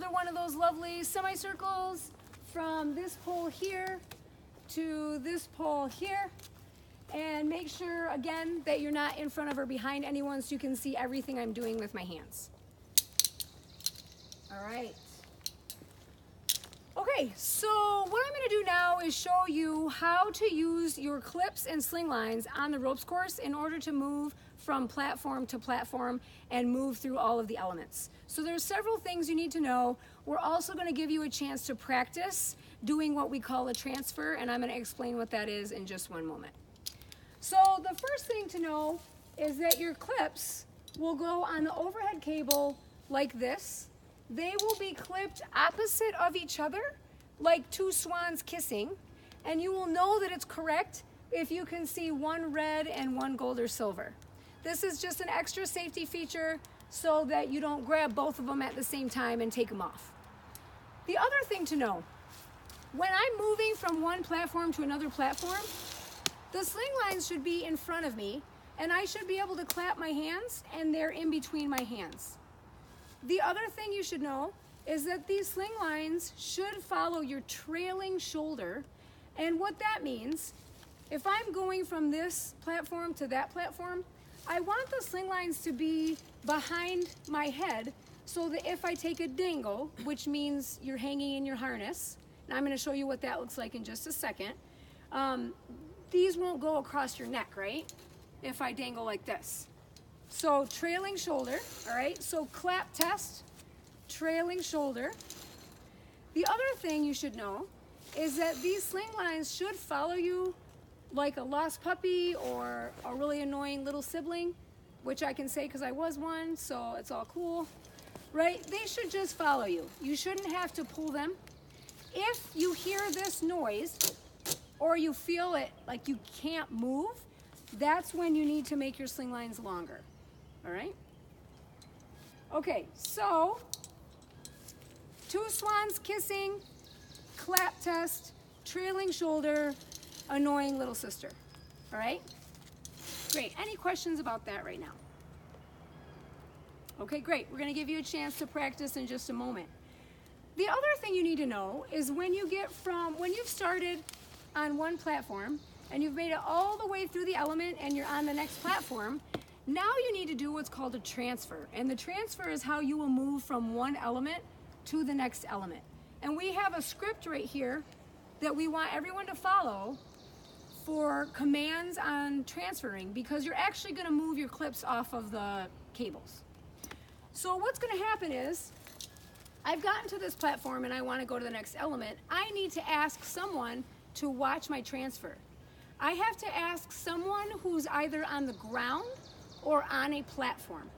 another one of those lovely semicircles from this pole here to this pole here. And make sure, again, that you're not in front of or behind anyone so you can see everything I'm doing with my hands. All right. Okay, so what I'm going to do now is show you how to use your clips and sling lines on the ropes course in order to move from platform to platform and move through all of the elements. So there's several things you need to know. We're also going to give you a chance to practice doing what we call a transfer, and I'm going to explain what that is in just one moment. So the first thing to know is that your clips will go on the overhead cable like this. They will be clipped opposite of each other, like two swans kissing, and you will know that it's correct if you can see one red and one gold or silver. This is just an extra safety feature so that you don't grab both of them at the same time and take them off. The other thing to know, when I'm moving from one platform to another platform, the sling lines should be in front of me, and I should be able to clap my hands, and they're in between my hands. The other thing you should know is that these sling lines should follow your trailing shoulder, and what that means, if I'm going from this platform to that platform, I want the sling lines to be behind my head so that if I take a dangle, which means you're hanging in your harness, and I'm going to show you what that looks like in just a second, these won't go across your neck, right? If I dangle like this. So trailing shoulder, all right? So clap test, trailing shoulder. The other thing you should know is that these sling lines should follow you like a lost puppy or a really annoying little sibling, which I can say because I was one, so it's all cool, right? They should just follow you. You shouldn't have to pull them. If you hear this noise or you feel it like you can't move, that's when you need to make your sling lines longer, all right? Okay, so two swans kissing, clap test, trailing shoulder, annoying little sister, all right? Great, any questions about that right now? Okay, great, we're gonna give you a chance to practice in just a moment. The other thing you need to know is when you've started on one platform and you've made it all the way through the element and you're on the next platform, now you need to do what's called a transfer. And the transfer is how you will move from one element to the next element. And we have a script right here that we want everyone to follow for commands on transferring, because you're actually going to move your clips off of the cables. So what's going to happen is, I've gotten to this platform and I want to go to the next element. I need to ask someone to watch my transfer. I have to ask someone who's either on the ground or on a platform.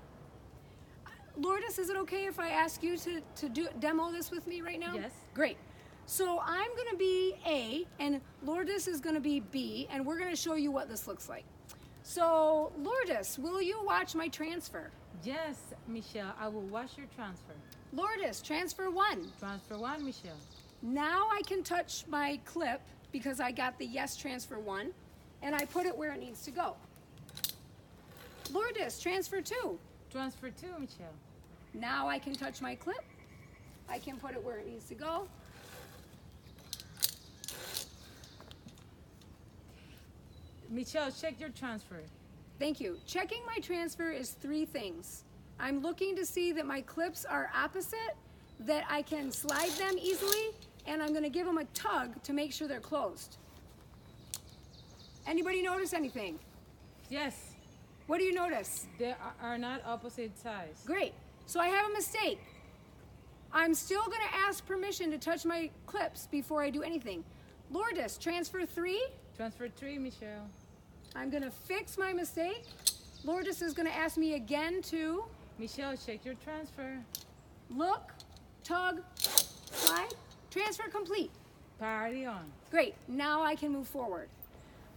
Lourdes, is it okay if I ask you to demo this with me right now? Yes. Great. So I'm going to be A and Lourdes is going to be B, and we're going to show you what this looks like. So Lourdes, will you watch my transfer? Yes, Michelle, I will watch your transfer. Lourdes, transfer 1. Transfer 1, Michelle. Now I can touch my clip because I got the yes transfer 1, and I put it where it needs to go. Lourdes, transfer 2. Transfer 2, Michelle. Now I can touch my clip. I can put it where it needs to go. Michelle, check your transfer. Thank you. Checking my transfer is 3 things. I'm looking to see that my clips are opposite, that I can slide them easily, and I'm going to give them a tug to make sure they're closed. Anybody notice anything? Yes. What do you notice? They are not opposite sides. Great. So I have a mistake. I'm still going to ask permission to touch my clips before I do anything. Lourdes, transfer 3. Transfer 3, Michelle. I'm going to fix my mistake. Lourdes is going to ask me again to Michelle, check your transfer. look, tug, slide, transfer complete. Party on. Great, now I can move forward.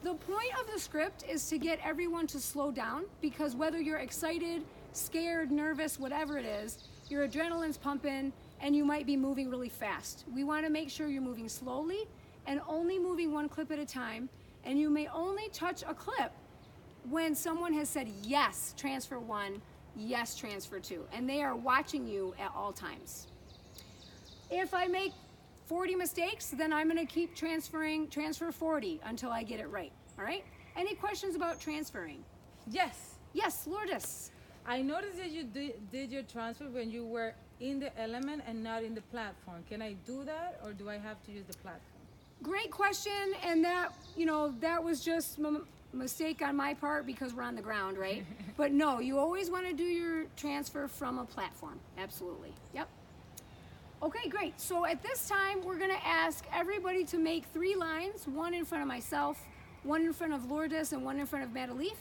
The point of the script is to get everyone to slow down, because whether you're excited, scared, nervous, whatever it is, your adrenaline's pumping and you might be moving really fast. We want to make sure you're moving slowly and only moving one clip at a time, and you may only touch a clip when someone has said yes, transfer 1, yes, transfer 2, and they are watching you at all times. If I make 40 mistakes, then I'm gonna keep transfer 40 until I get it right, all right? Any questions about transferring? Yes. Yes, Lourdes. I noticed that you did your transfer when you were in the element and not in the platform. Can I do that, or do I have to use the platform? Great question, and that, that was just a mistake on my part because we're on the ground, right? But no, you always want to do your transfer from a platform. Absolutely. Yep. Okay, great. So at this time, we're going to ask everybody to make 3 lines, one in front of myself, one in front of Lourdes, and one in front of Madeleine.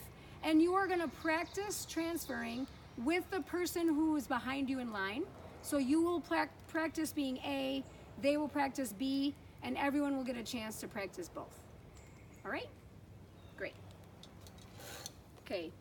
And you are going to practice transferring with the person who is behind you in line. So you will practice being A, they will practice B, and everyone will get a chance to practice both. All right? Great. Okay.